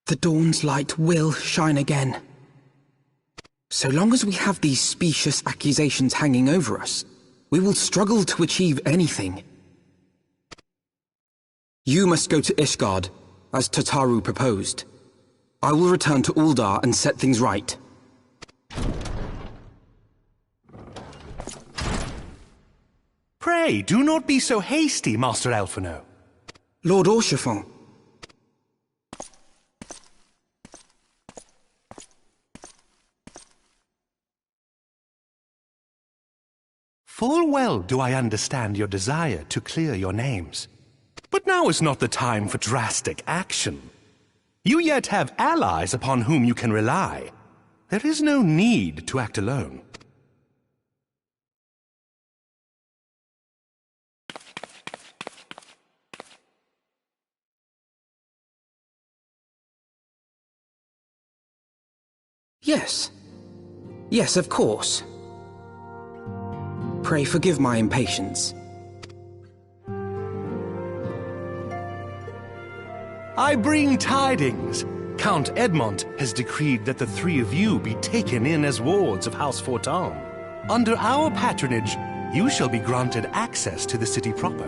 The dawn's light will shine again. So long as we have these specious accusations hanging over us, we will struggle to achieve anything. You must go to Ishgard, as Tataru proposed. I will return to Uldar and set things right. Pray, do not be so hasty, Master Alphino. Lord Orchefon. Full well do I understand your desire to clear your names. But now is not the time for drastic action. You yet have allies upon whom you can rely. There is no need to act alone. Yes. Yes, of course. Pray forgive my impatience. I bring tidings. Count Edmont has decreed that the three of you be taken in as wards of House Fortan. Under our patronage, you shall be granted access to the city proper.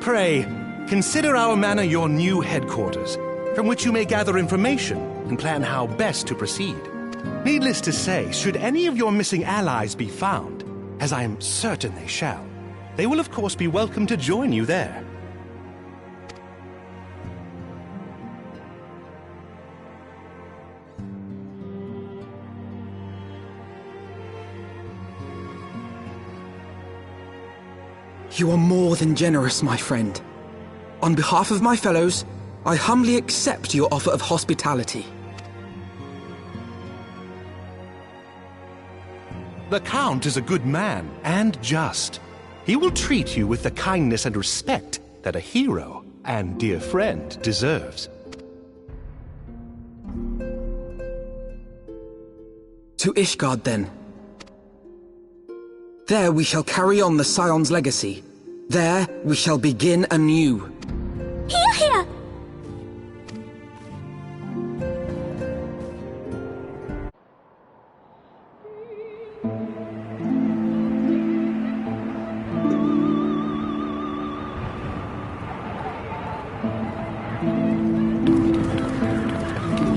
Pray, consider our manor your new headquarters, from which you may gather information and plan how best to proceed. Needless to say, should any of your missing allies be found, as I am certain they shall, they will of course be welcome to join you there. You are more than generous, my friend. On behalf of my fellows, I humbly accept your offer of hospitality. The Count is a good man and just. He will treat you with the kindness and respect that a hero and dear friend deserves. To Ishgard, then. There we shall carry on the Scion's legacy. There we shall begin anew. Here, here!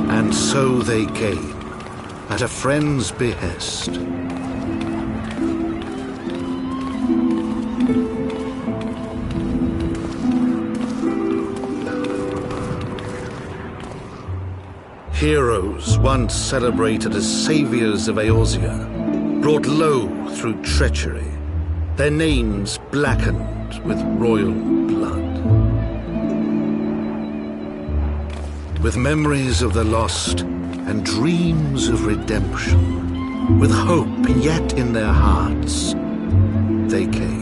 And so they came, at a friend's behest. Heroes once celebrated as saviors of Eorzea, brought low through treachery, their names blackened with royal blood. With memories of the lost and dreams of redemption, with hope yet in their hearts, they came.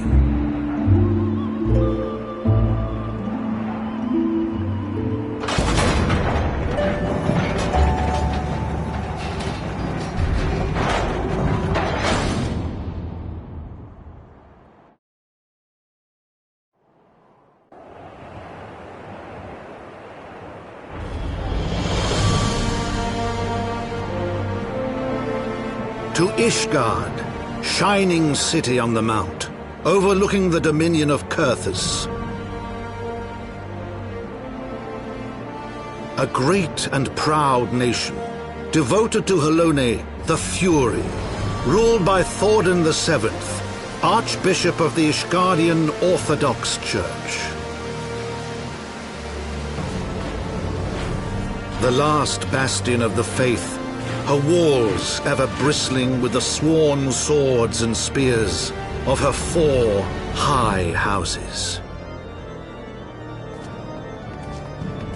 To Ishgard, shining city on the mount, overlooking the dominion of Kurthus. A great and proud nation, devoted to Halone, the Fury, ruled by Thordan VII, Archbishop of the Ishgardian Orthodox Church. The last bastion of the faith, her walls ever bristling with the sworn swords and spears of her 4 high houses.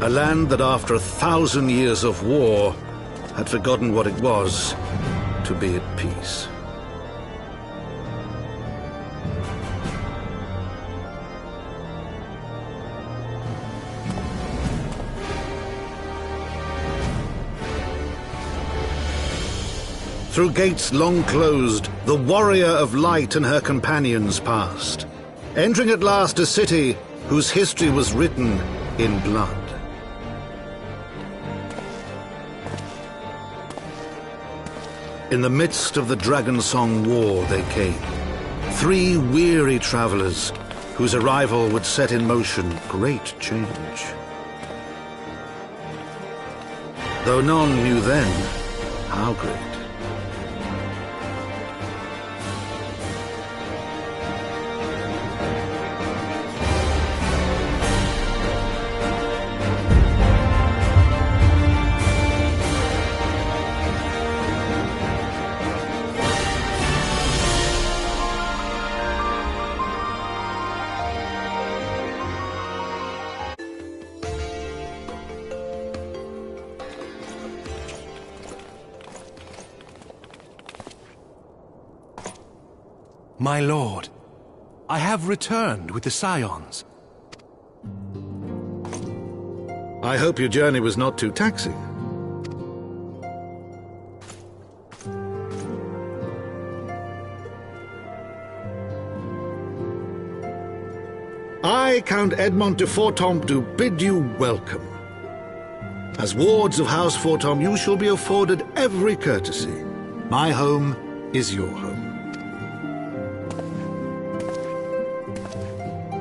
A land that after 1,000 years of war had forgotten what it was to be at peace. Through gates long closed, the warrior of light and her companions passed, entering at last a city whose history was written in blood. In the midst of the Dragon Song War they came. 3 weary travelers whose arrival would set in motion great change. Though none knew then how great. My lord, I have returned with the Scions. I hope your journey was not too taxing. I, Count Edmond de Fortemps, do bid you welcome. As wards of House Fortemps, you shall be afforded every courtesy. My home is your home.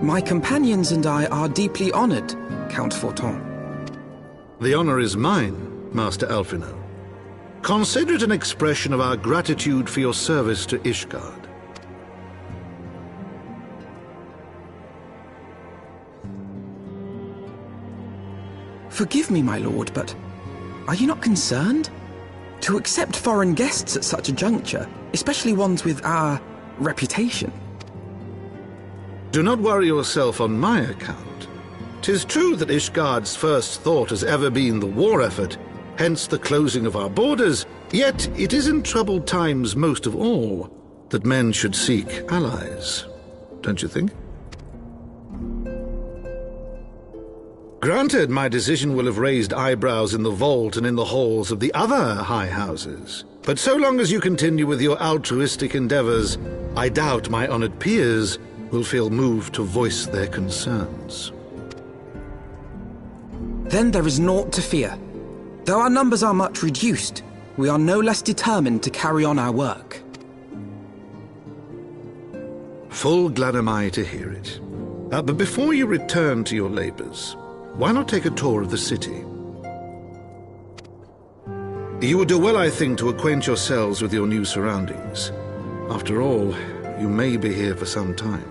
My companions and I are deeply honored, Count Fortemps. The honor is mine, Master Alphinaud. Consider it an expression of our gratitude for your service to Ishgard. Forgive me, my lord, but are you not concerned? To accept foreign guests at such a juncture, especially ones with our reputation. Do not worry yourself on my account. 'Tis true that Ishgard's first thought has ever been the war effort, hence the closing of our borders, yet it is in troubled times most of all that men should seek allies. Don't you think? Granted, my decision will have raised eyebrows in the vault and in the halls of the other high houses. But so long as you continue with your altruistic endeavors, I doubt my honored peers will feel moved to voice their concerns. Then there is naught to fear. Though our numbers are much reduced, we are no less determined to carry on our work. Full glad am I to hear it. But before you return to your labors, why not take a tour of the city? You would do well, I think, to acquaint yourselves with your new surroundings. After all, you may be here for some time.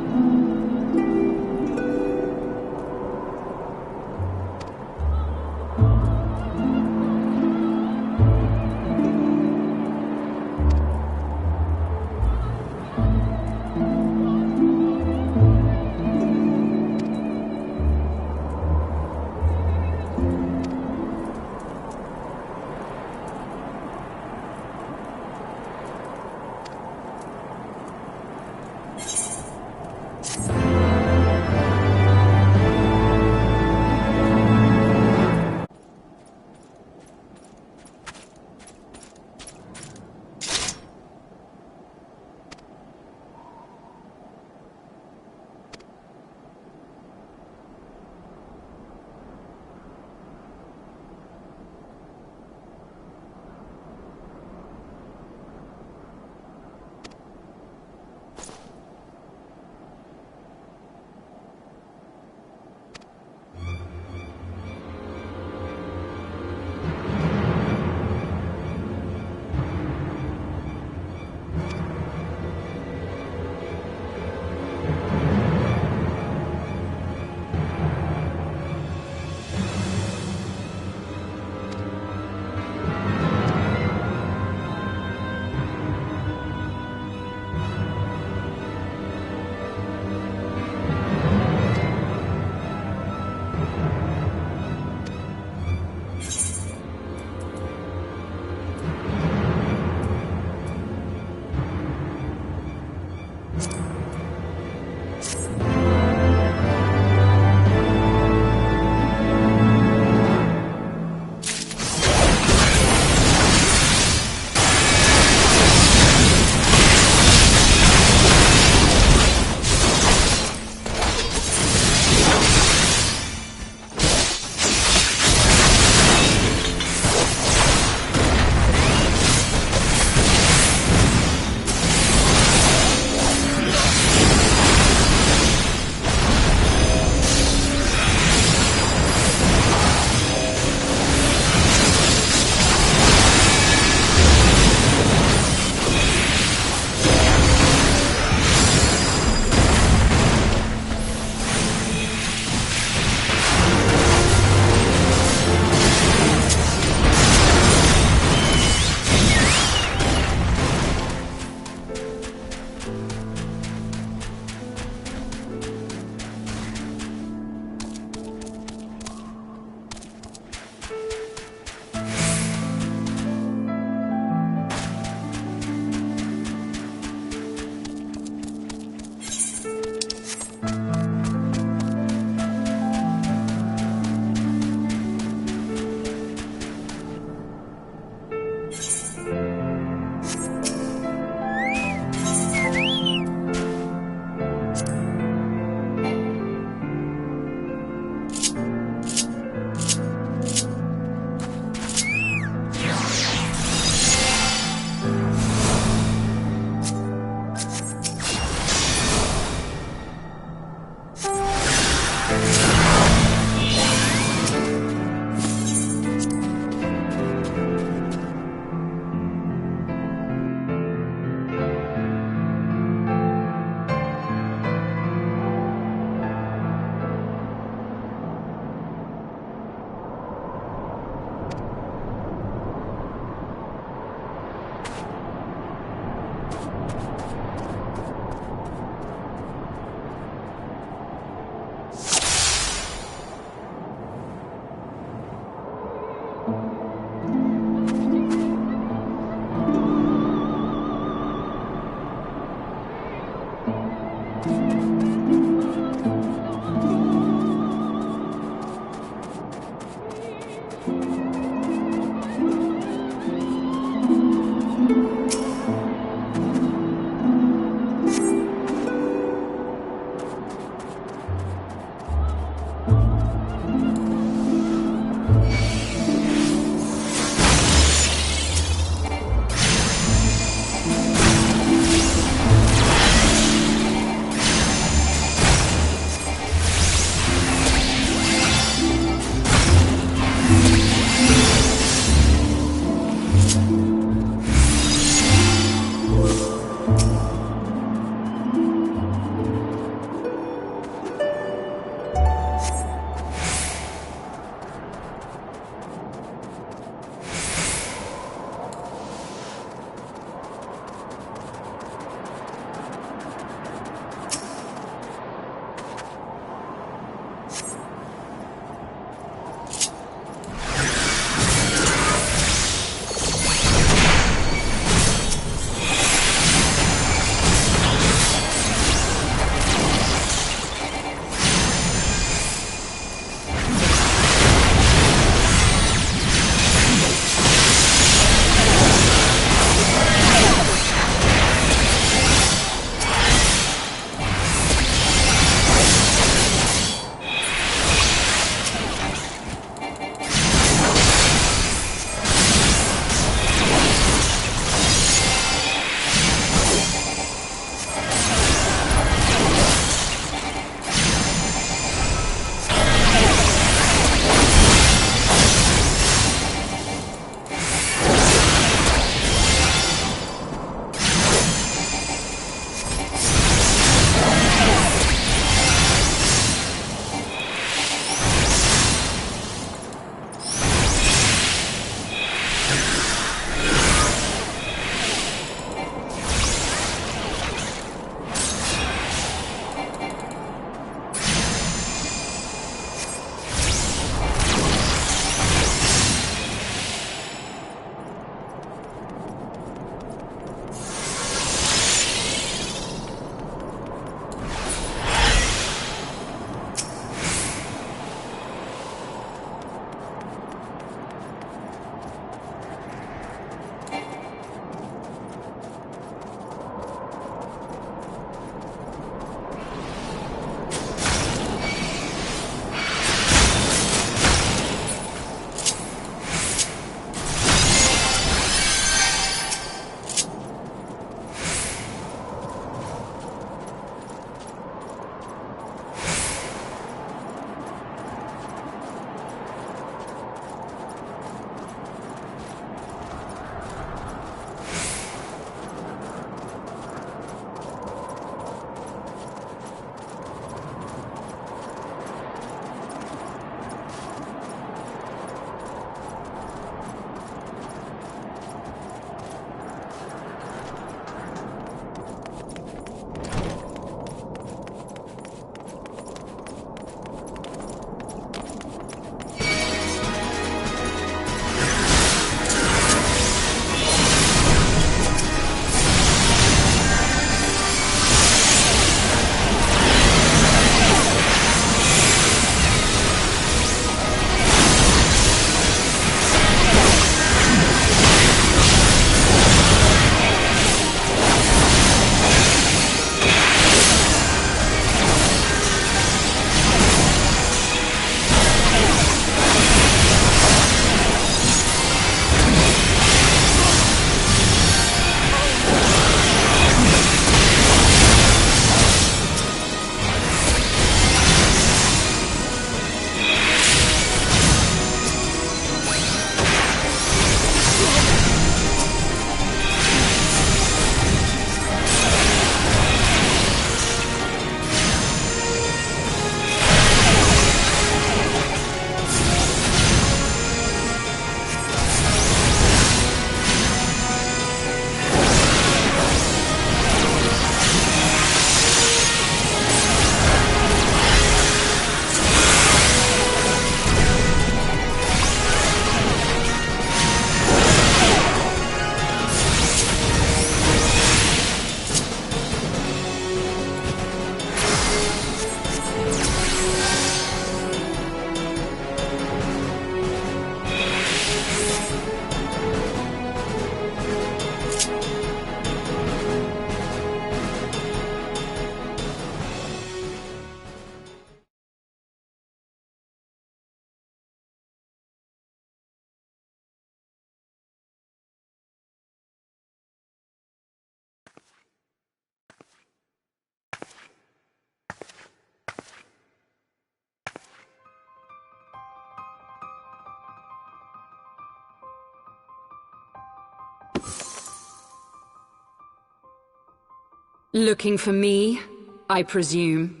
Looking for me, I presume.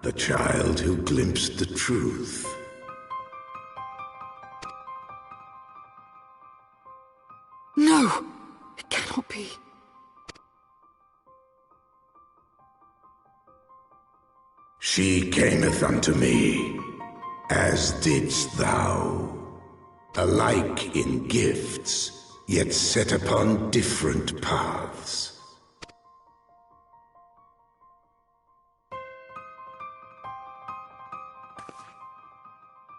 The child who glimpsed the truth. No! It cannot be. She cameth unto me, as didst thou, alike in gifts, yet set upon different paths.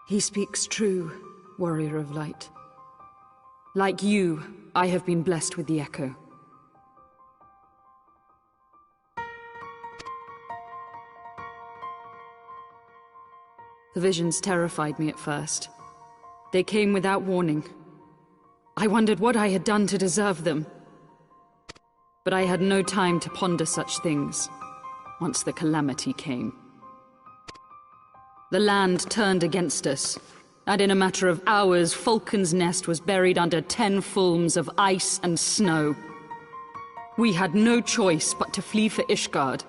He speaks true, warrior of light. Like you, I have been blessed with the echo. The visions terrified me at first. They came without warning. I wondered what I had done to deserve them. But I had no time to ponder such things, once the calamity came. The land turned against us, and in a matter of hours, Falcon's Nest was buried under 10 fulms of ice and snow. We had no choice but to flee for Ishgard.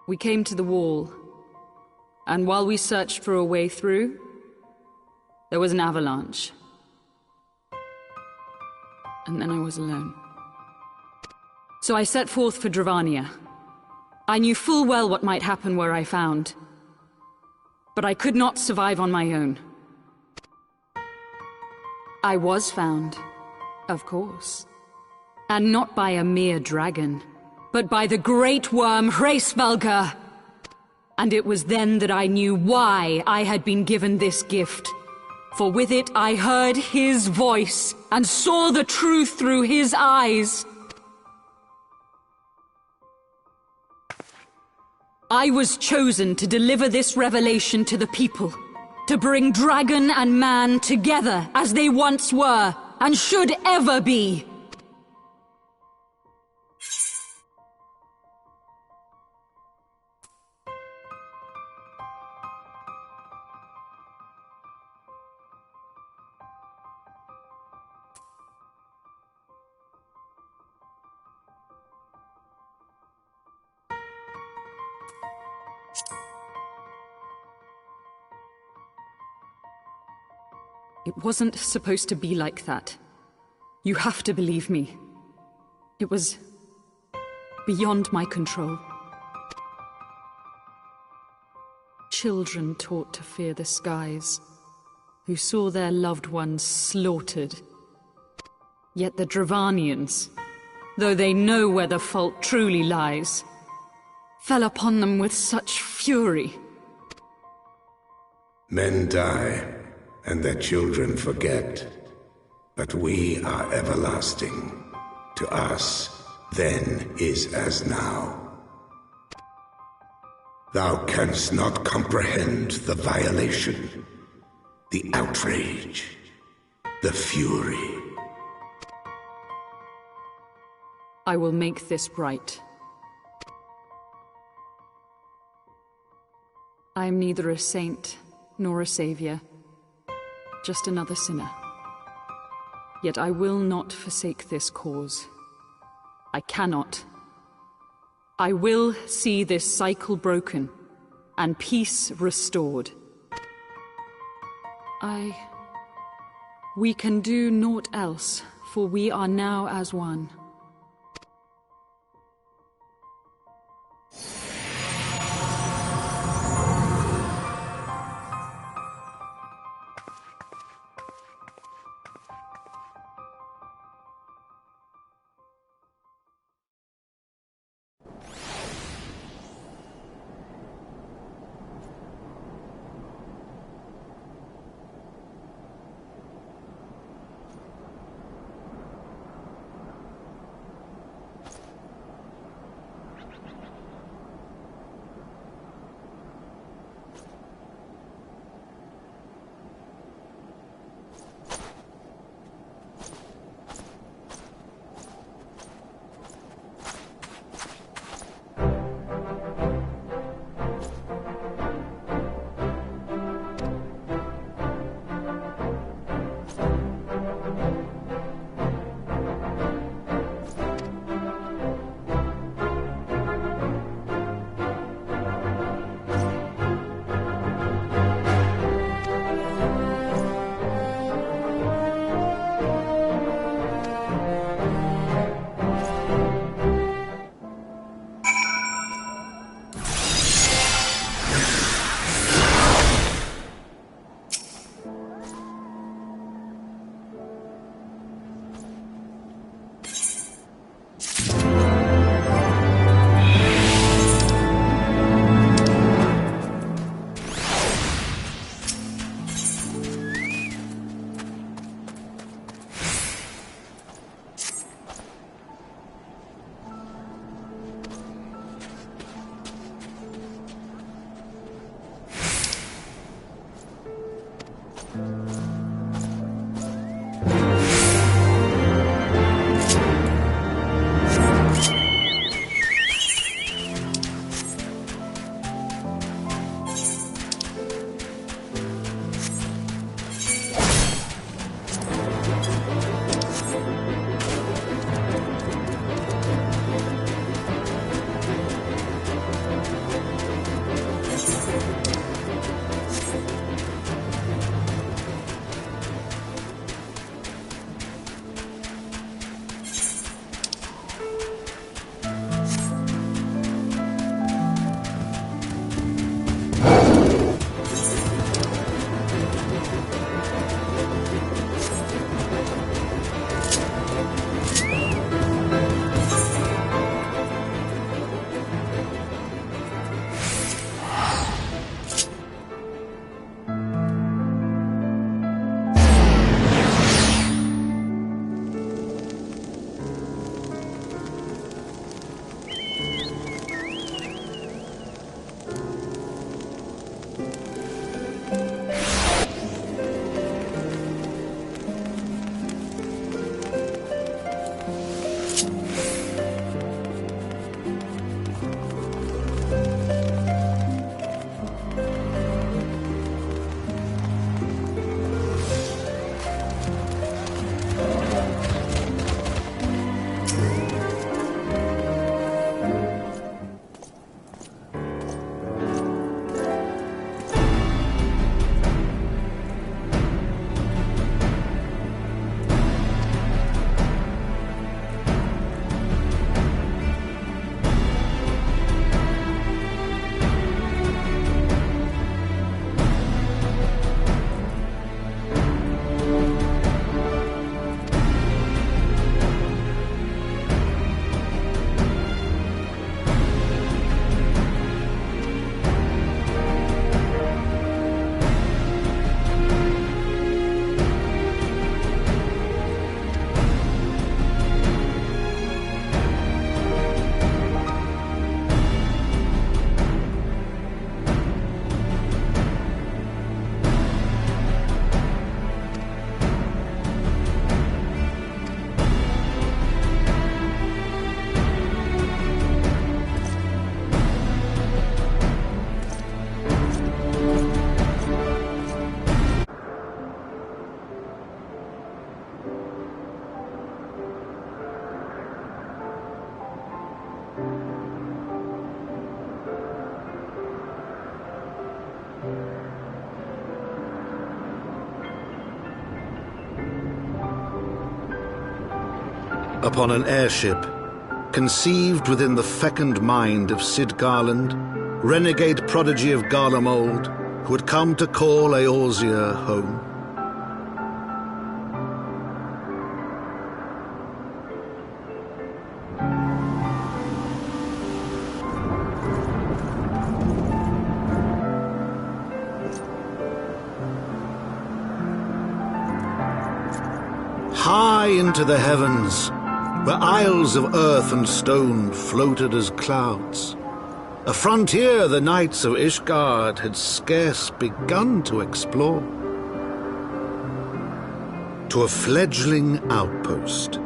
We came to the wall, and while we searched for a way through, there was an avalanche. And then I was alone. So I set forth for Dravania. I knew full well what might happen where I found. But I could not survive on my own. I was found, of course. And not by a mere dragon, but by the great worm Hraesvelgr. And it was then that I knew why I had been given this gift. For with it I heard his voice, and saw the truth through his eyes. I was chosen to deliver this revelation to the people, to bring dragon and man together as they once were, and should ever be. It wasn't supposed to be like that. You have to believe me. It was beyond my control. Children taught to fear the skies, who saw their loved ones slaughtered. Yet the Dravanians, though they know where the fault truly lies, fell upon them with such fury. Men die, and their children forget. But we are everlasting. To us, then is as now. Thou canst not comprehend the violation, the outrage, the fury. I will make this right. I am neither a saint nor a savior. Just another sinner. Yet I will not forsake this cause. I cannot. I will see this cycle broken, and peace restored. We can do naught else, for we are now as one. Upon an airship, conceived within the fecund mind of Cid Garland, renegade prodigy of Garlemald, who had come to call Eorzea home. High into the heavens, where isles of earth and stone floated as clouds, a frontier the knights of Ishgard had scarce begun to explore. To a fledgling outpost,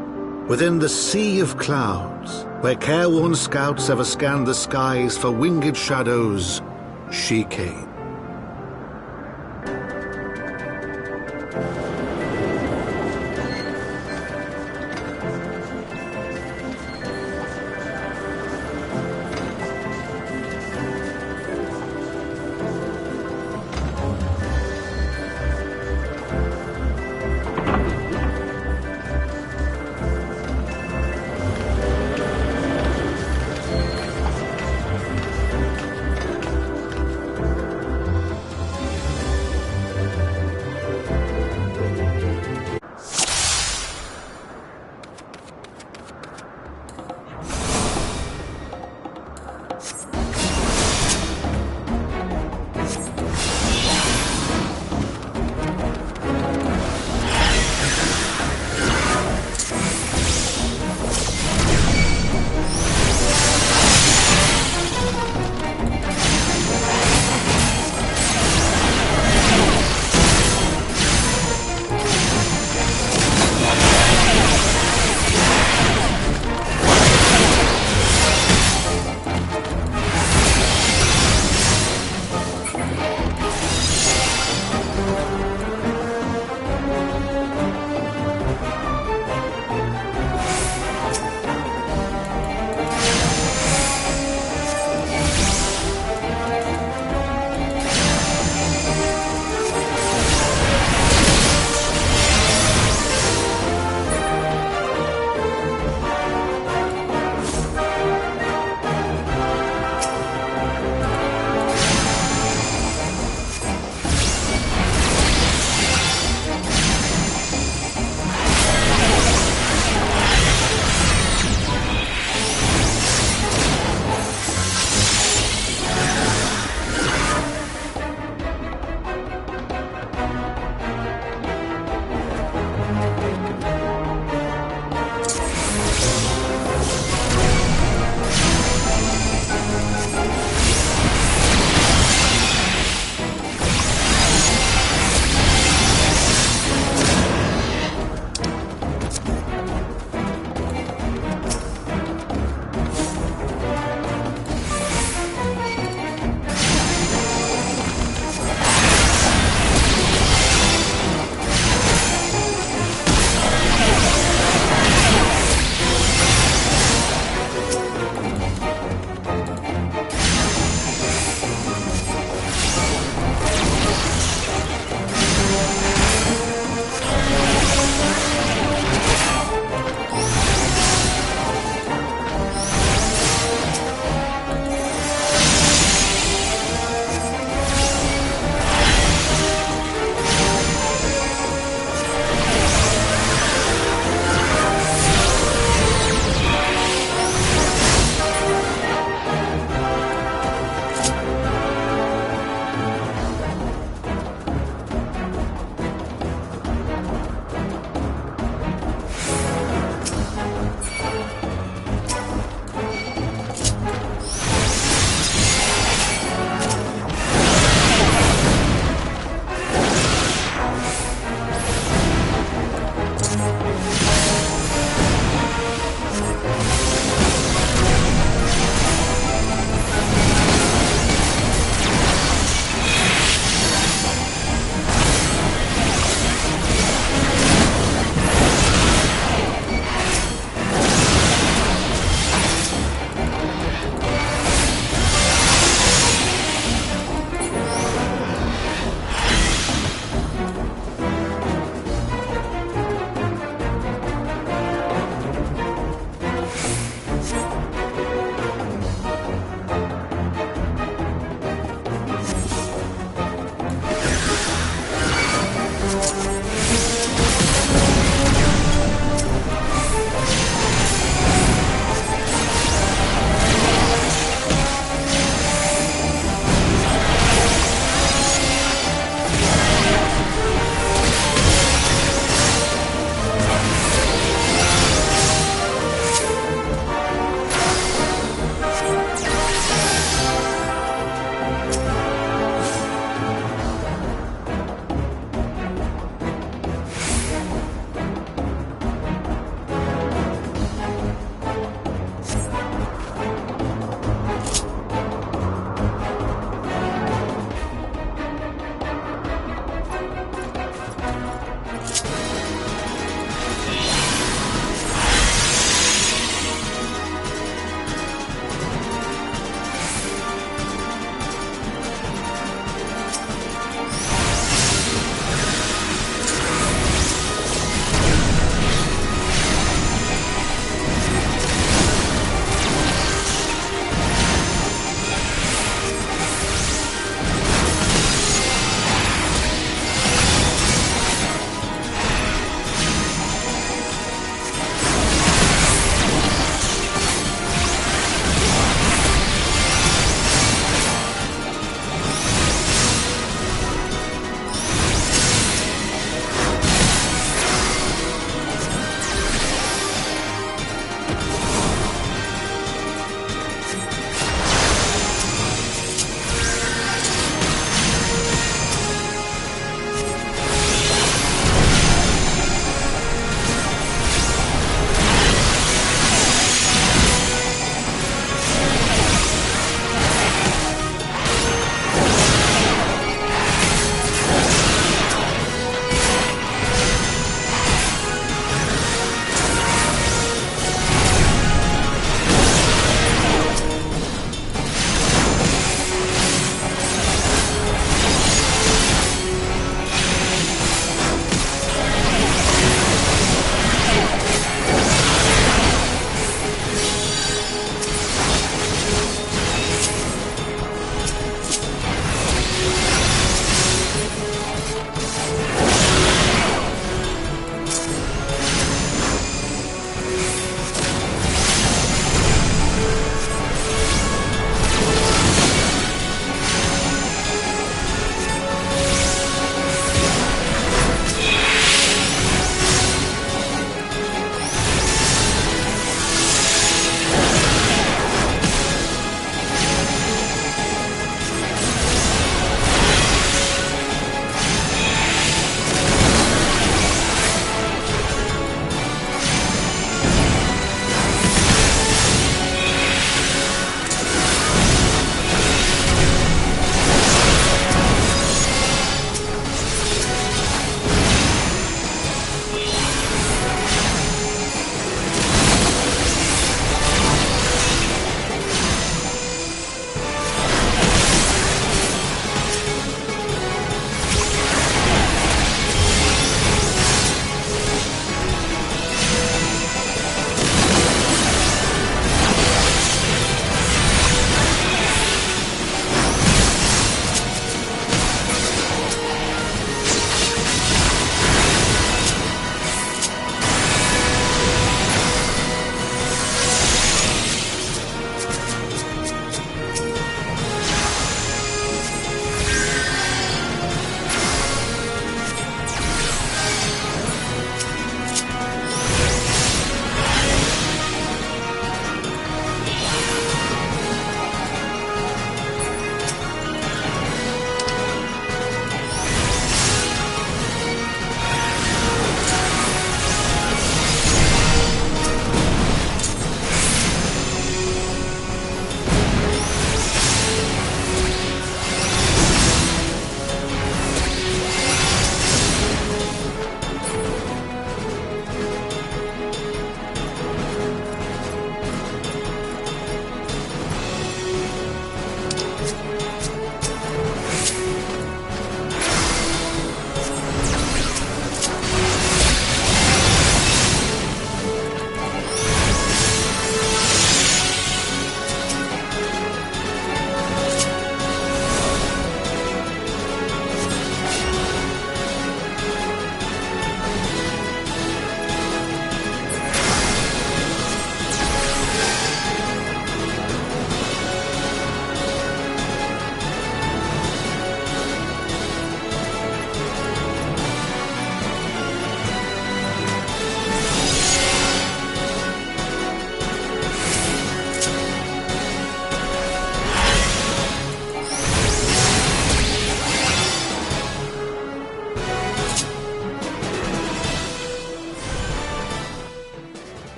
within the sea of clouds, where careworn scouts ever scanned the skies for winged shadows, she came.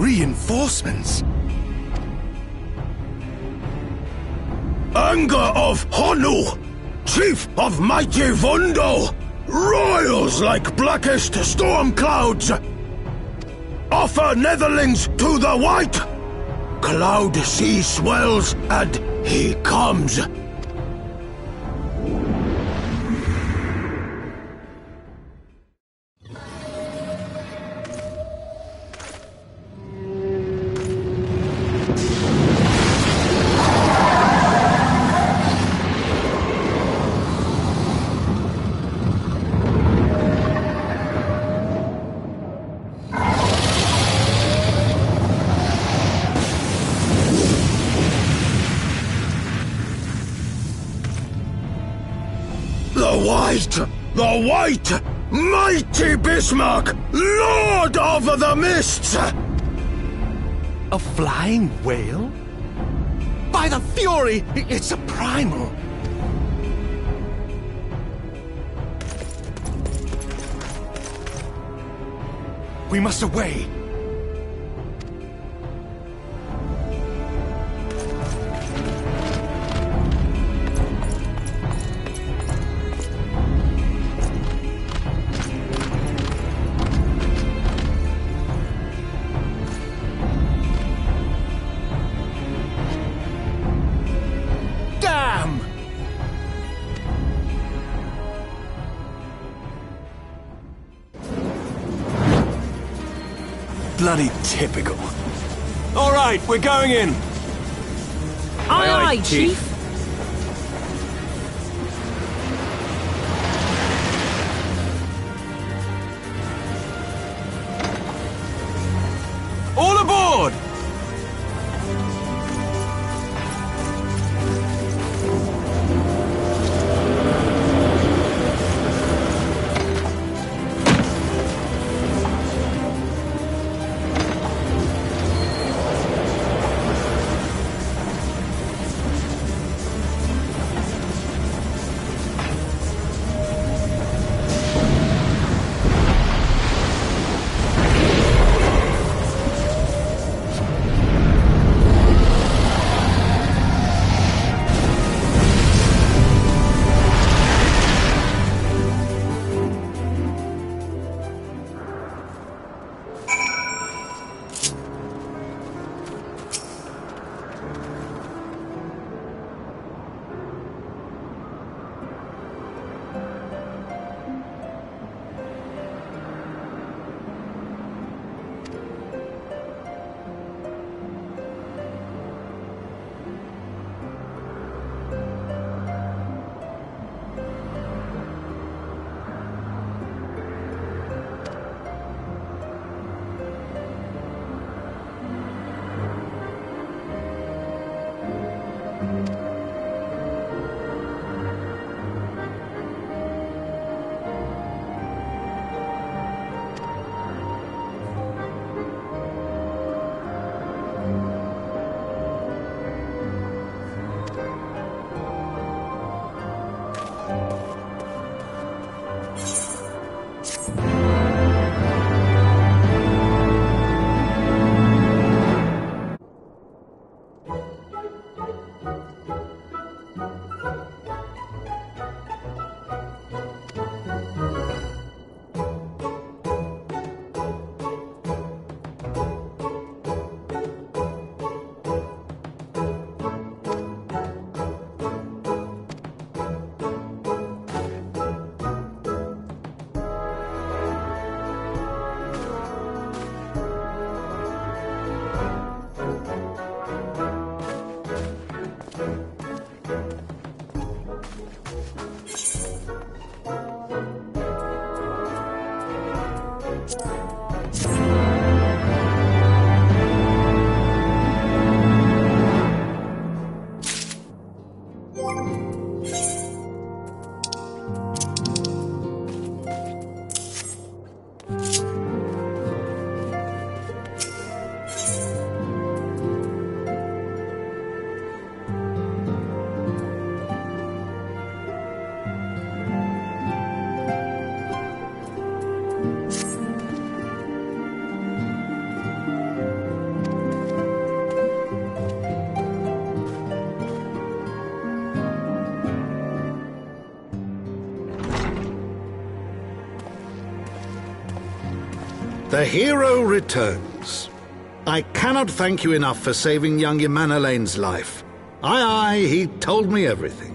Reinforcements? Anger of Honu, chief of mighty Vundo, roils like blackest storm clouds. Offer netherlings to the white. Cloud sea swells, and he comes. The White! Mighty Bismarck! Lord of the Mists! A flying whale? By the Fury, it's a primal! We must away! Bloody typical. All right, we're going in. Aye, aye, Chief. All aboard! The hero returns. I cannot thank you enough for saving young Imanolane's life. Aye, he told me everything.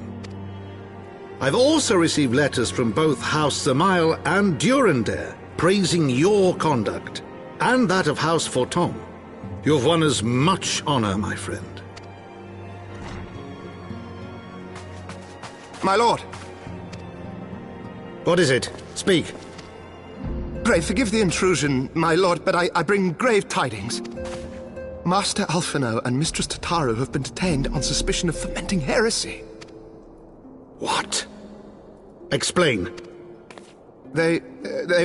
I've also received letters from both House Zamail and Durandare praising your conduct, and that of House Forton. You've won us much honor, my friend. My lord! What is it? Speak. Pray, forgive the intrusion, my lord, but I bring grave tidings. Master Alphino and Mistress Tataru have been detained on suspicion of fomenting heresy. What? Explain. They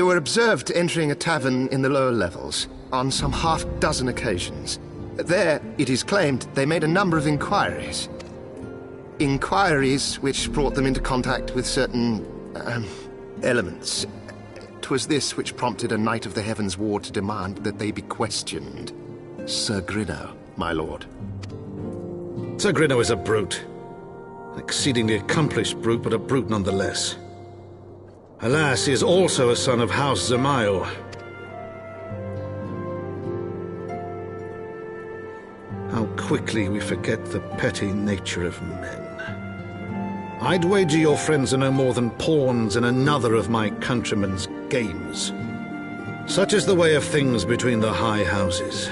were observed entering a tavern in the lower levels on some half-dozen occasions. There, it is claimed, they made a number of inquiries. Inquiries which brought them into contact with certain, elements. 'Twas this which prompted a Knight of the Heavensward to demand that they be questioned. Sir Grinno, my lord. Sir Grinno is a brute. An exceedingly accomplished brute, but a brute nonetheless. Alas, he is also a son of House Zamail. How quickly we forget the petty nature of men. I'd wager your friends are no more than pawns in another of my countrymen's games. Such is the way of things between the high houses.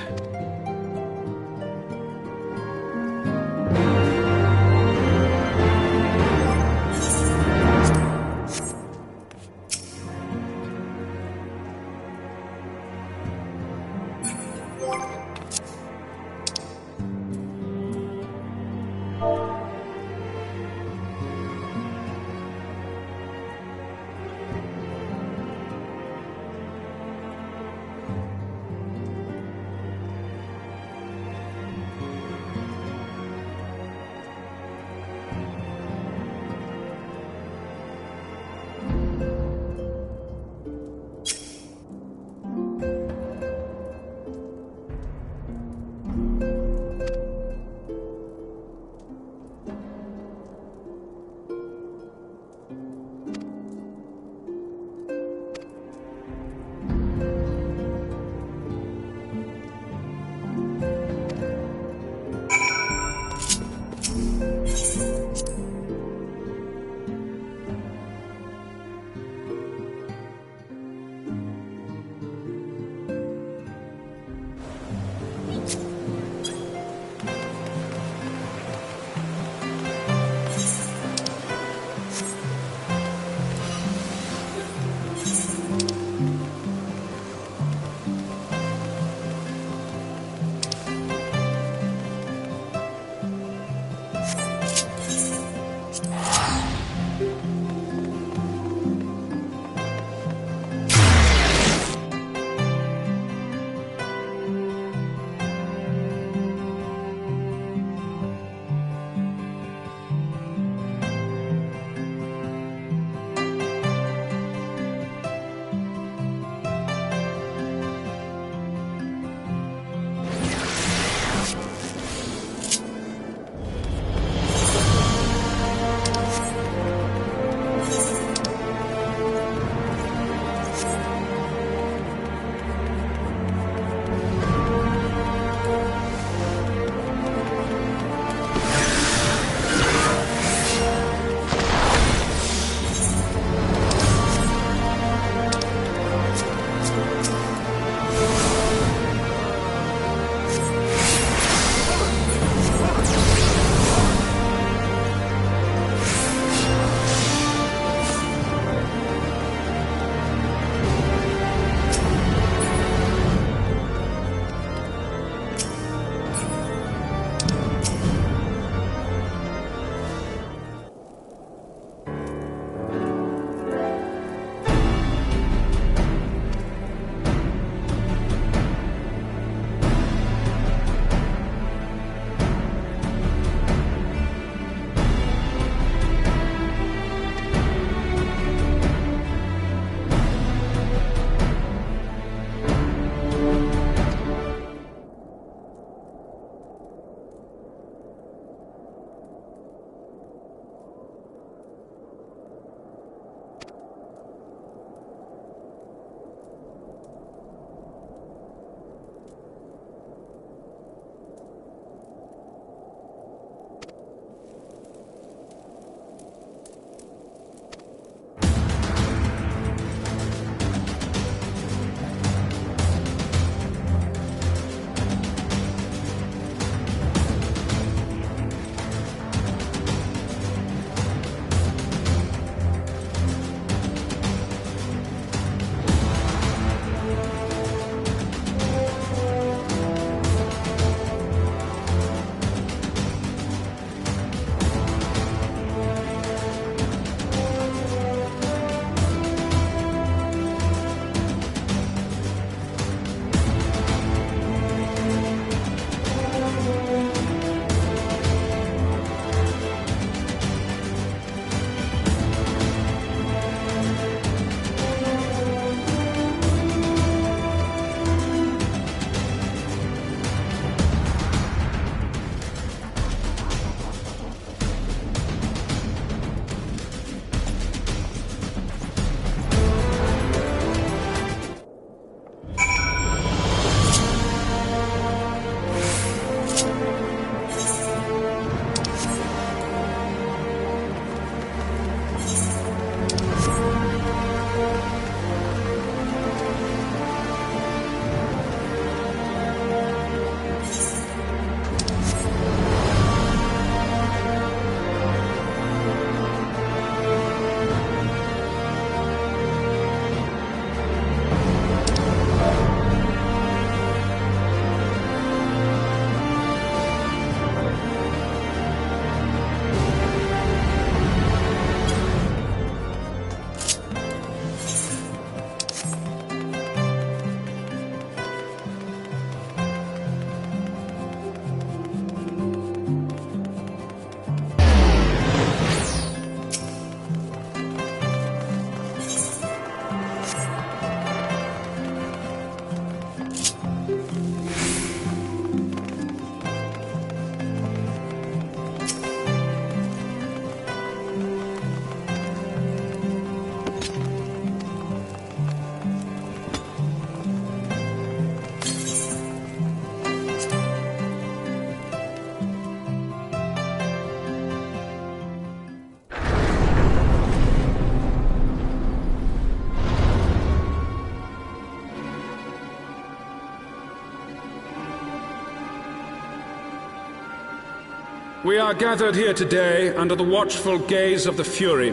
We are gathered here today under the watchful gaze of the Fury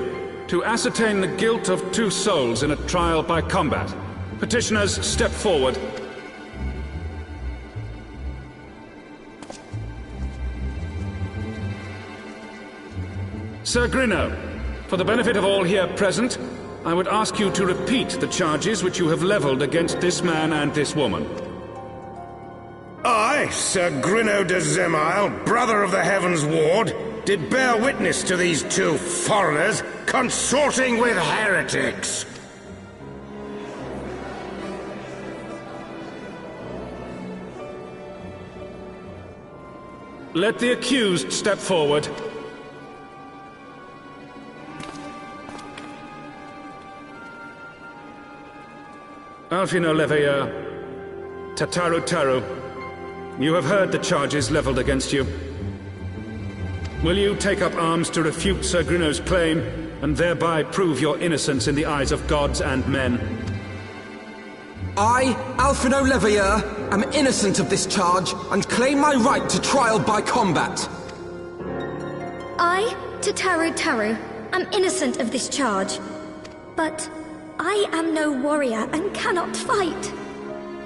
to ascertain the guilt of 2 souls in a trial by combat. Petitioners, step forward. Sir Grinno, for the benefit of all here present, I would ask you to repeat the charges which you have leveled against this man and this woman. I, Sir Grinno de Zemile, brother of the Heavensward, did bear witness to these 2 foreigners consorting with heretics. Let the accused step forward. Alfino Leveilleur, Tataru Taru, you have heard the charges leveled against you. Will you take up arms to refute Sir Grinno's claim, and thereby prove your innocence in the eyes of gods and men? I, Alfino Leveilleur, am innocent of this charge, and claim my right to trial by combat. I, Tataru Taru, am innocent of this charge, but I am no warrior and cannot fight.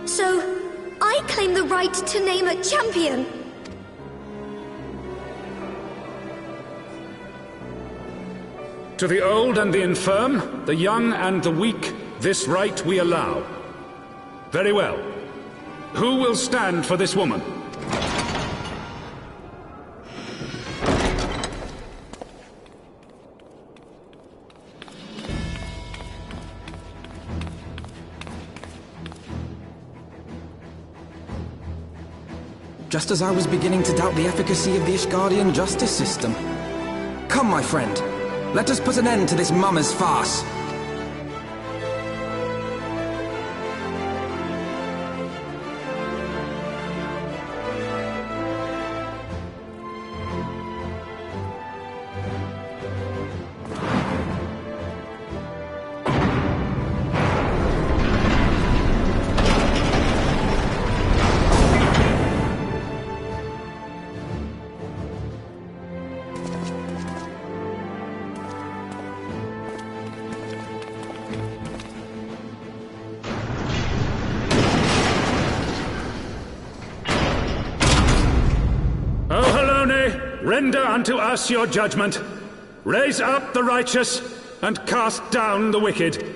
So, I claim the right to name a champion. To the old and the infirm, the young and the weak, this right we allow. Very well. Who will stand for this woman? Just as I was beginning to doubt the efficacy of the Ishgardian justice system. Come, my friend. Let us put an end to this mummer's farce. Render unto us your judgment. Raise up the righteous, and cast down the wicked.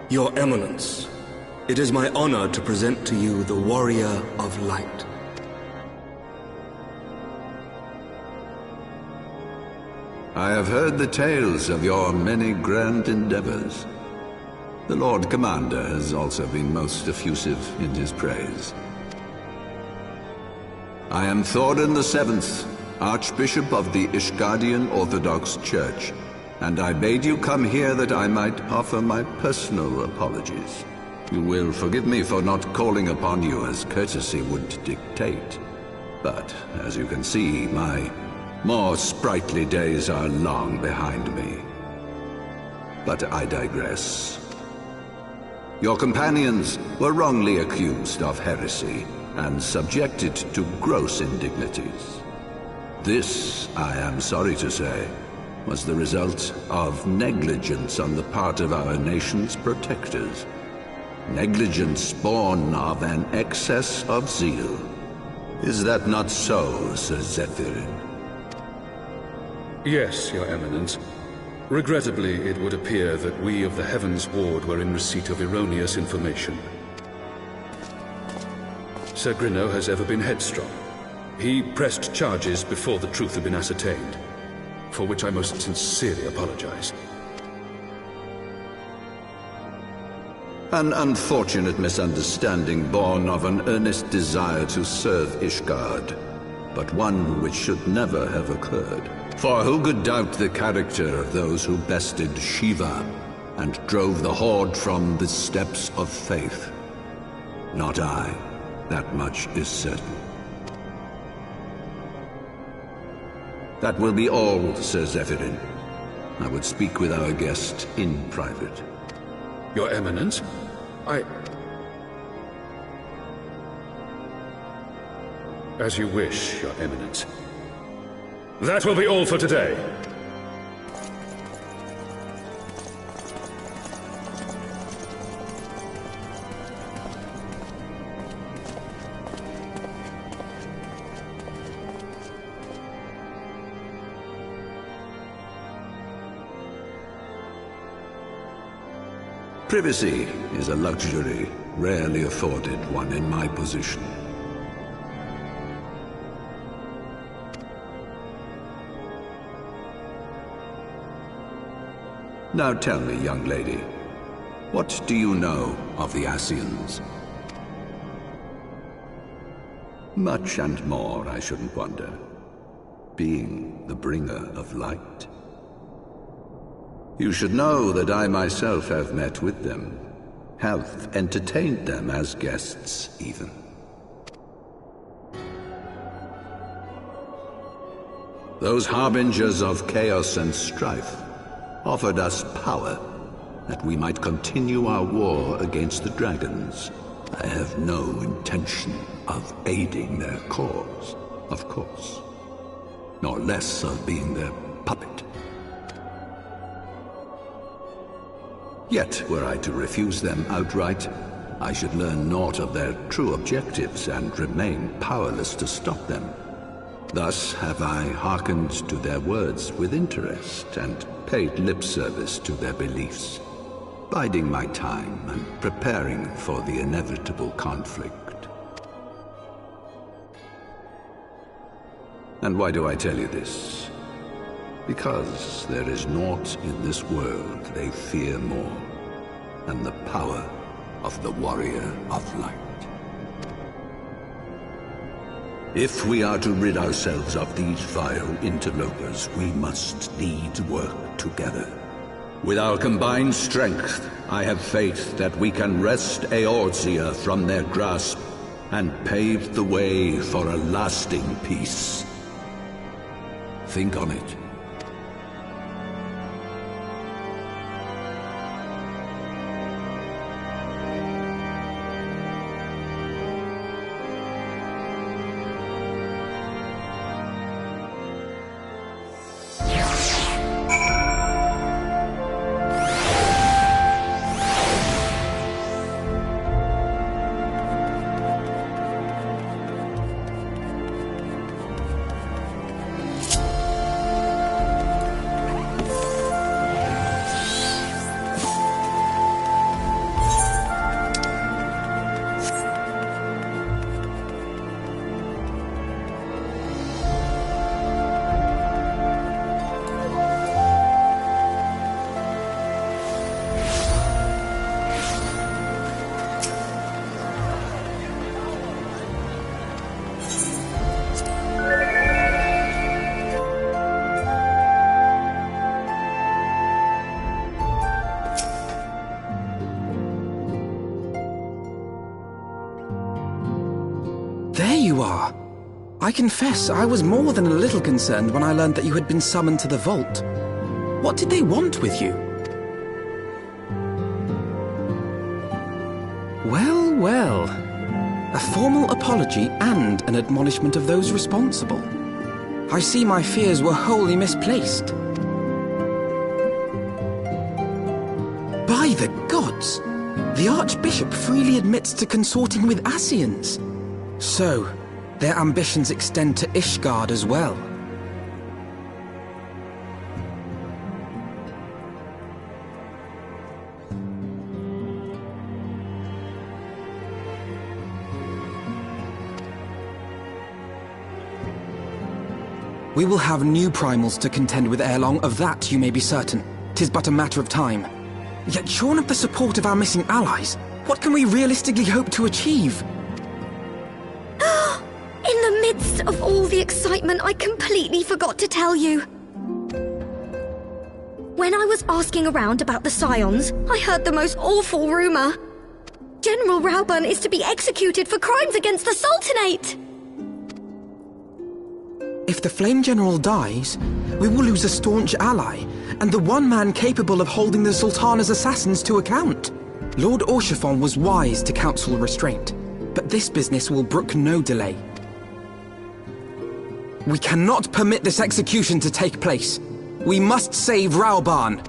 Your Eminence, it is my honor to present to you the Warrior of Light. I have heard the tales of your many grand endeavors. The Lord Commander has also been most effusive in his praise. I am Thordan VII, Archbishop of the Ishgardian Orthodox Church, and I bade you come here that I might offer my personal apologies. You will forgive me for not calling upon you as courtesy would dictate. But, as you can see, my more sprightly days are long behind me. But I digress. Your companions were wrongly accused of heresy and subjected to gross indignities. This, I am sorry to say, was the result of negligence on the part of our nation's protectors. Negligence born of an excess of zeal. Is that not so, Sir Zephyrin? Yes, Your Eminence. Regrettably, it would appear that we of the Heavensward were in receipt of erroneous information. Sir Grinno has ever been headstrong. He pressed charges before the truth had been ascertained, for which I most sincerely apologize. An unfortunate misunderstanding born of an earnest desire to serve Ishgard, but one which should never have occurred. For who could doubt the character of those who bested Shiva and drove the Horde from the steps of faith? Not I. That much is certain. That will be all, Sir Zephyrin. I would speak with our guest in private. Your Eminence, As you wish, Your Eminence. That will be all for today. Privacy is a luxury rarely afforded one in my position. Now tell me, young lady, what do you know of the Ascians? Much and more, I shouldn't wonder. Being the bringer of light. You should know that I myself have met with them, have entertained them as guests, even. Those harbingers of chaos and strife offered us power, that we might continue our war against the dragons. I have no intention of aiding their cause, of course, nor less of being their puppet. Yet, were I to refuse them outright, I should learn naught of their true objectives and remain powerless to stop them. Thus have I hearkened to their words with interest and paid lip service to their beliefs, biding my time and preparing for the inevitable conflict. And why do I tell you this? Because there is naught in this world they fear more than the power of the Warrior of Light. If we are to rid ourselves of these vile interlopers, we must need work together. With our combined strength, I have faith that we can wrest Eorzea from their grasp and pave the way for a lasting peace. Think on it. you are. I confess I was more than a little concerned when I learned that you had been summoned to the vault. What did they want with you? Well, well. A formal apology and an admonishment of those responsible. I see my fears were wholly misplaced. By the gods! The Archbishop freely admits to consorting with Ascians. So, their ambitions extend to Ishgard as well. We will have new primals to contend with ere long, of that you may be certain. 'Tis but a matter of time. Yet shorn of the support of our missing allies, what can we realistically hope to achieve? In the midst of all the excitement, I completely forgot to tell you. When I was asking around about the Scions, I heard the most awful rumor. General Rauburn is to be executed for crimes against the Sultanate! If the Flame General dies, we will lose a staunch ally, and the one man capable of holding the Sultana's assassins to account. Lord Orchiphon was wise to counsel restraint, but this business will brook no delay. We cannot permit this execution to take place. We must save Rauburn.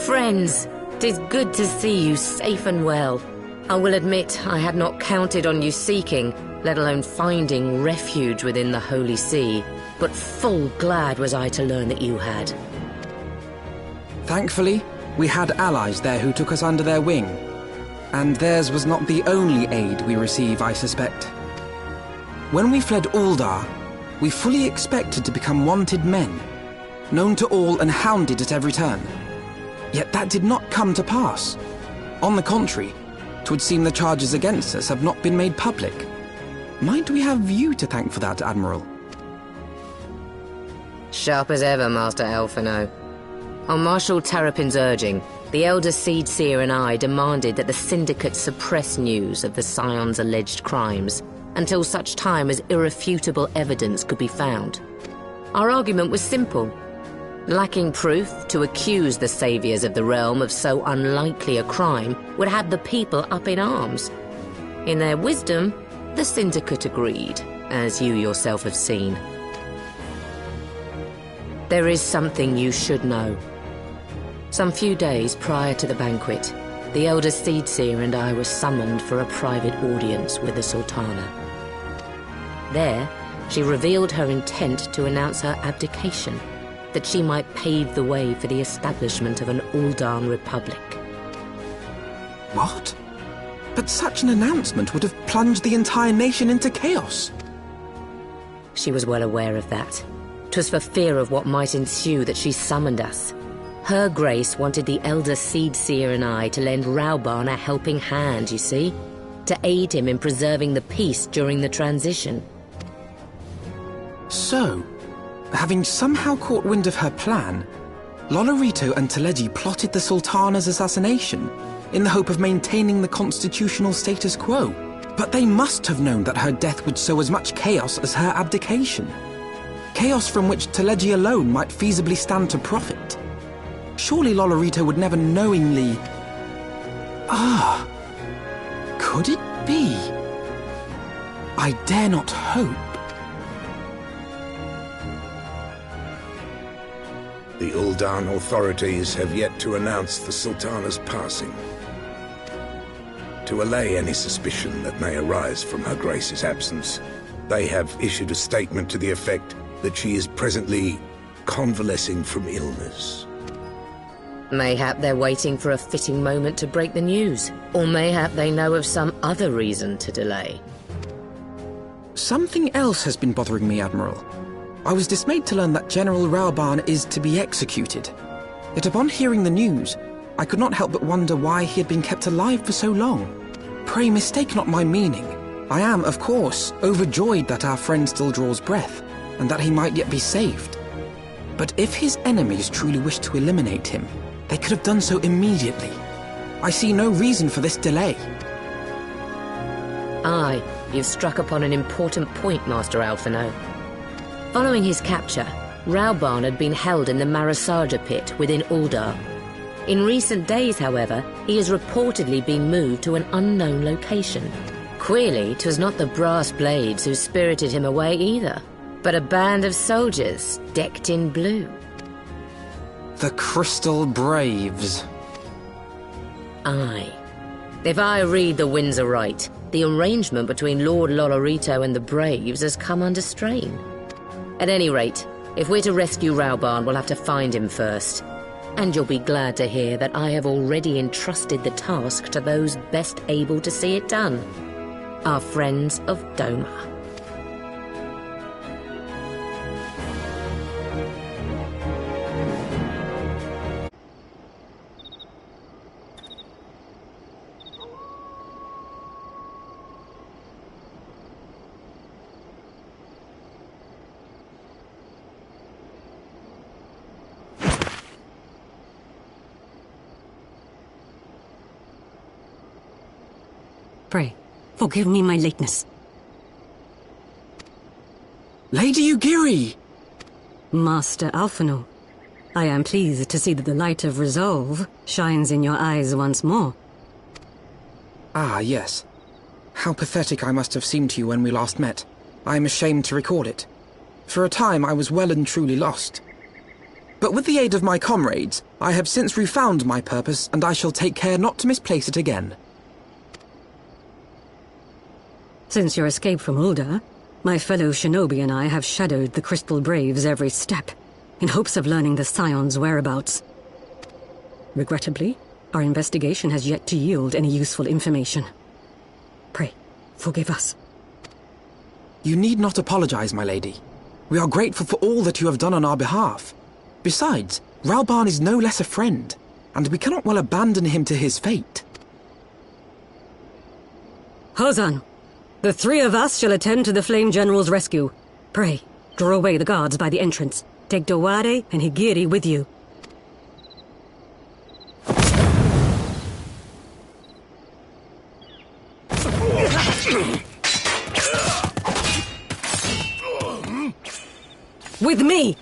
Friends, 'tis good to see you safe and well. I will admit I had not counted on you seeking, let alone finding refuge within the Holy See, but full glad was I to learn that you had. Thankfully, we had allies there who took us under their wing. And theirs was not the only aid we receive, I suspect. When we fled Uldar, we fully expected to become wanted men, known to all and hounded at every turn. Yet that did not come to pass. On the contrary, 'twould seem the charges against us have not been made public. Might we have you to thank for that, Admiral? Sharp as ever, Master Alphino. On Marshal Terrapin's urging, the Elder Seedseer and I demanded that the Syndicate suppress news of the Scion's alleged crimes until such time as irrefutable evidence could be found. Our argument was simple. Lacking proof, to accuse the saviors of the realm of so unlikely a crime would have the people up in arms. In their wisdom, the Syndicate agreed, as you yourself have seen. There is something you should know. Some few days prior to the banquet, the Elder Seedseer and I were summoned for a private audience with the Sultana. There, she revealed her intent to announce her abdication, that she might pave the way for the establishment of an Uldan Republic. What? But such an announcement would have plunged the entire nation into chaos. She was well aware of that. 'Twas for fear of what might ensue that she summoned us. Her Grace wanted the Elder Seedseer and I to lend Rauburn a helping hand, you see? To aid him in preserving the peace during the transition. So, having somehow caught wind of her plan, Lolorito and Teleji plotted the Sultana's assassination in the hope of maintaining the constitutional status quo. But they must have known that her death would sow as much chaos as her abdication. Chaos from which Teleji alone might feasibly stand to profit. Surely Lolorito would never knowingly... Could it be? I dare not hope. The Uldan authorities have yet to announce the Sultana's passing. To allay any suspicion that may arise from Her Grace's absence, they have issued a statement to the effect that she is presently convalescing from illness. Mayhap they're waiting for a fitting moment to break the news, or mayhap they know of some other reason to delay. Something else has been bothering me, Admiral. I was dismayed to learn that General Rauburn is to be executed. Yet upon hearing the news, I could not help but wonder why he had been kept alive for so long. Pray mistake not my meaning. I am, of course, overjoyed that our friend still draws breath, and that he might yet be saved. But if his enemies truly wish to eliminate him, they could have done so immediately. I see no reason for this delay. Aye, you've struck upon an important point, Master Alphino. Following his capture, Raobarn had been held in the Marasaja pit within Uldar. In recent days, however, he has reportedly been moved to an unknown location. Queerly, 'twas not the brass blades who spirited him away either, but a band of soldiers decked in blue. The Crystal Braves. Aye. If I read the winds aright, the arrangement between Lord Lolorito and the Braves has come under strain. At any rate, if we're to rescue Raobarn, we'll have to find him first. And you'll be glad to hear that I have already entrusted the task to those best able to see it done. Our friends of Doma. Pray, forgive me my lateness. Lady Ugiri! Master Alphino, I am pleased to see that the light of resolve shines in your eyes once more. Ah, yes. How pathetic I must have seemed to you when we last met. I am ashamed to record it. For a time I was well and truly lost. But with the aid of my comrades, I have since refound my purpose, and I shall take care not to misplace it again. Since your escape from Uldar, my fellow shinobi and I have shadowed the Crystal Braves every step, in hopes of learning the Scion's whereabouts. Regrettably, our investigation has yet to yield any useful information. Pray, forgive us. You need not apologize, my lady. We are grateful for all that you have done on our behalf. Besides, Raobarn is no less a friend, and we cannot well abandon him to his fate. Hozan! The three of us shall attend to the Flame General's rescue. Pray, draw away the guards by the entrance. Take Watte and Higiri with you. With me!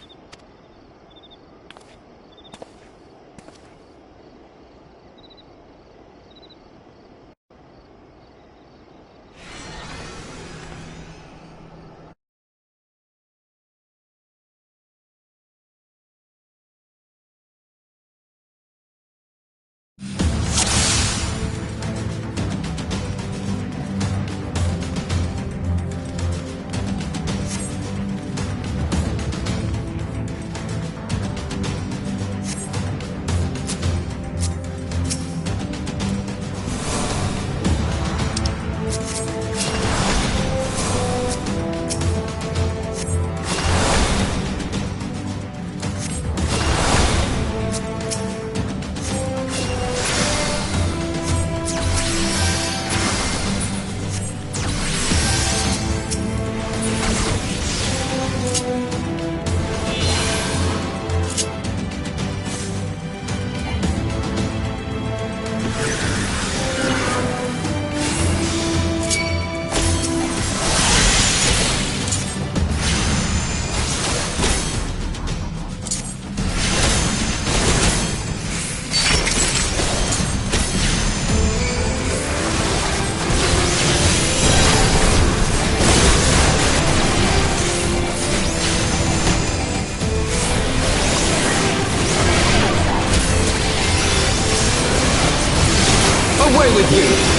Away with you!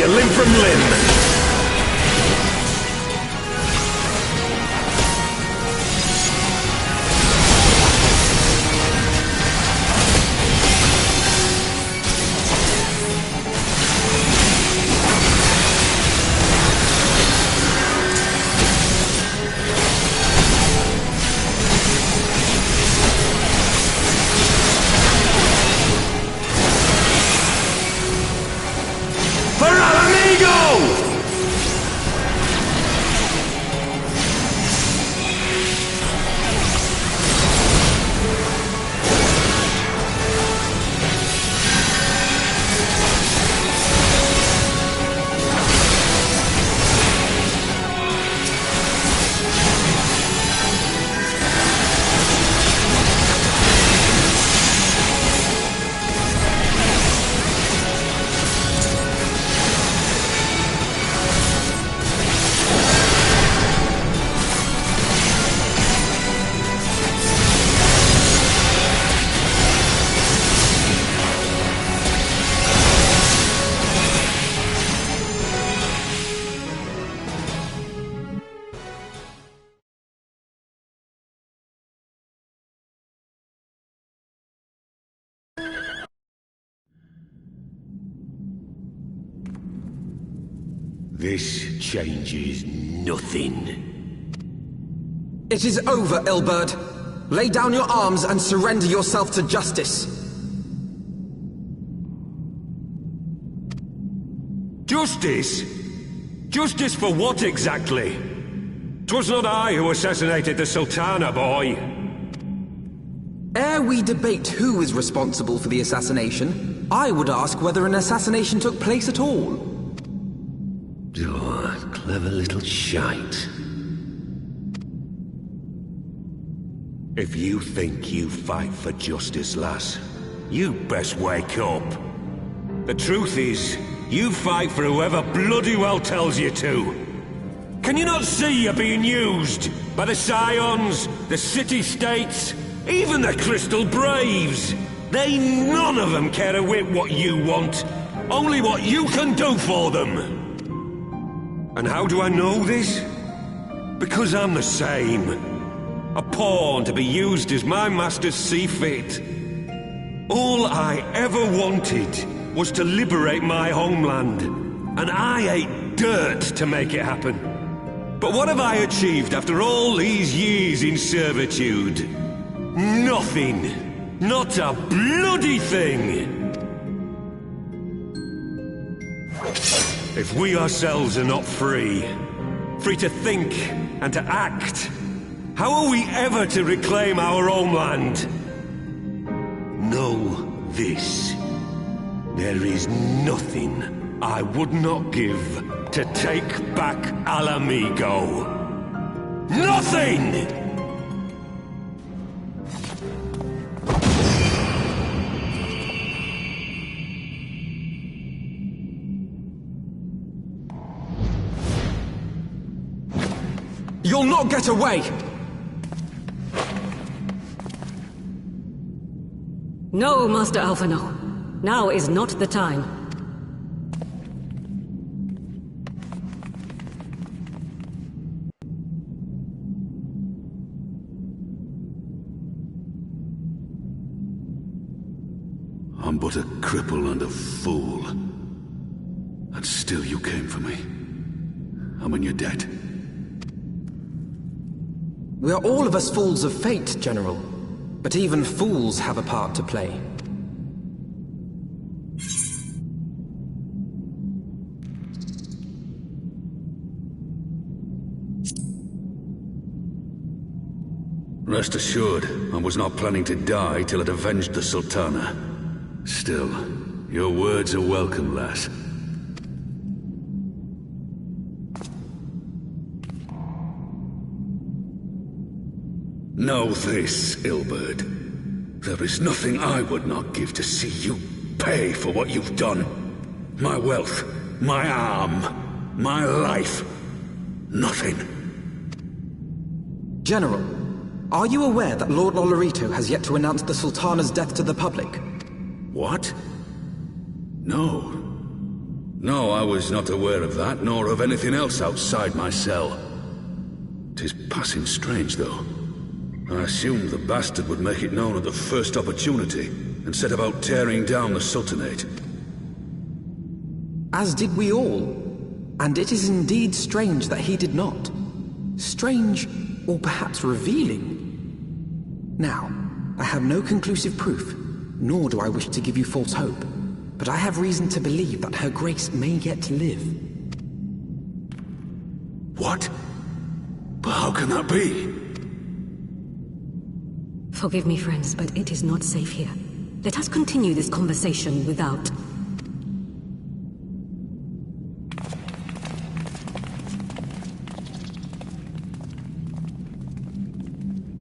you limb from limb! This changes nothing. It is over, Ilberd. Lay down your arms and surrender yourself to justice. Justice? Justice for what exactly? 'Twas not I who assassinated the Sultana, boy. Ere we debate who is responsible for the assassination, I would ask whether an assassination took place at all. Oh, clever little shite. If you think you fight for justice, lass, you best wake up. The truth is, you fight for whoever bloody well tells you to. Can you not see you're being used? By the Scions, the City-States, even the Crystal Braves? They none of them care a whit what you want, only what you can do for them. And how do I know this? Because I'm the same. A pawn to be used as my masters see fit. All I ever wanted was to liberate my homeland, and I ate dirt to make it happen. But what have I achieved after all these years in servitude? Nothing. Not a bloody thing. If we ourselves are not free to think and to act, how are we ever to reclaim our homeland? Know this. There is nothing I would not give to take back Alamigo. Nothing! You'll not get away! No, Master Alphino. Now is not the time. I'm but a cripple and a fool. And still you came for me. I'm in your debt. We are all of us fools of fate, General. But even fools have a part to play. Rest assured, I was not planning to die till it avenged the Sultana. Still, your words are welcome, lass. Know this, Ilberd. There is nothing I would not give to see you pay for what you've done. My wealth, my arm, my life. Nothing. General, are you aware that Lord Olorito has yet to announce the Sultana's death to the public? What? No. No, I was not aware of that, nor of anything else outside my cell. 'Tis passing strange, though. I assumed the bastard would make it known at the first opportunity, and set about tearing down the Sultanate. As did we all. And it is indeed strange that he did not. Strange, or perhaps revealing. Now, I have no conclusive proof, nor do I wish to give you false hope, but I have reason to believe that Her Grace may yet live. What? But how can that be? Forgive me, friends, but it is not safe here. Let us continue this conversation without.